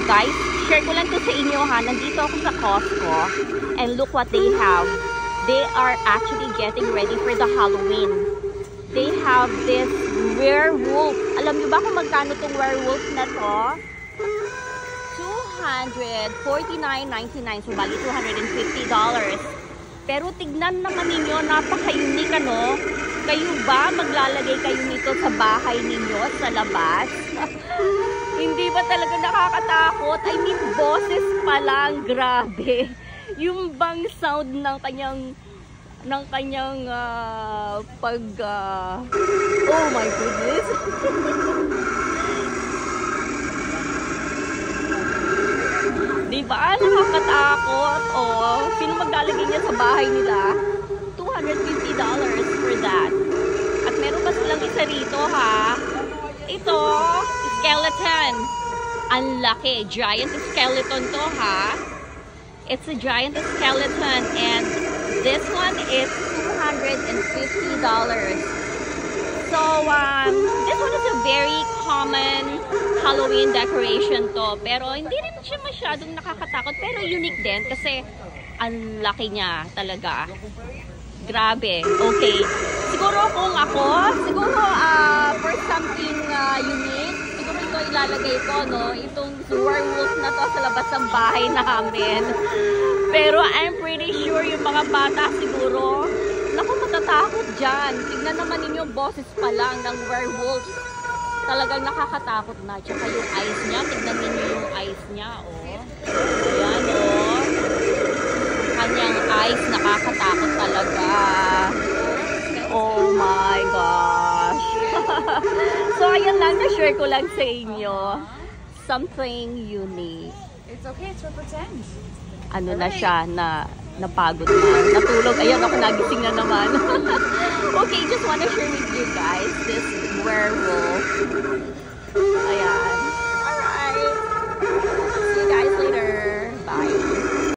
guys, share ko lang to sa inyo ha. Nandito ako sa Costco and look what they have. They are actually getting ready for the Halloween. They have this werewolf. Alam niyo ba kung magkano tong werewolf na to? $249.99. So, bali $250. Pero tignan naman ninyo, napaka-unique ano. Kayo ba maglalagay kayo nito sa bahay ninyo, sa labas? Hindi ba talaga nakakatakot? I mean, boses pa lang, grabe. Yung bang sound ng kanyang oh my goodness. Diba? Nakakatakot. Oh, sino maglalagay niya sa bahay nila? $250 for that. At meron pa silang isa rito ha. Ito, skeleton. Ang laki. Giant skeleton to ha. It's a giant skeleton and this one is $250. So, this one is a very common Halloween decoration to. Pero hindi rin siya masyadong nakakatakot. Pero unique din kasi ang laki niya talaga. Grabe. Okay. Siguro kung ako, for something unique, siguro ito ilalagay ko, no? Itong werewolf na to sa labas ng bahay namin. Pero I'm pretty sure yung mga bata siguro, naku, matatakot dyan. Tignan naman ninyo, boses pa lang ng werewolf. Talagang nakakatakot na. Tsaka yung eyes niya, tignan ninyo yung eyes niya, oh. Ayan, oh. Kanyang eyes, nakakatakot talaga. Oh my gosh. So, ayan lang, na-share ko lang sa inyo. Something unique. It's okay, it's for pretend. Ano na siya, napagod na. Natulog. Ayan, ako nagising na naman. Okay, just wanna share with you guys this werewolf.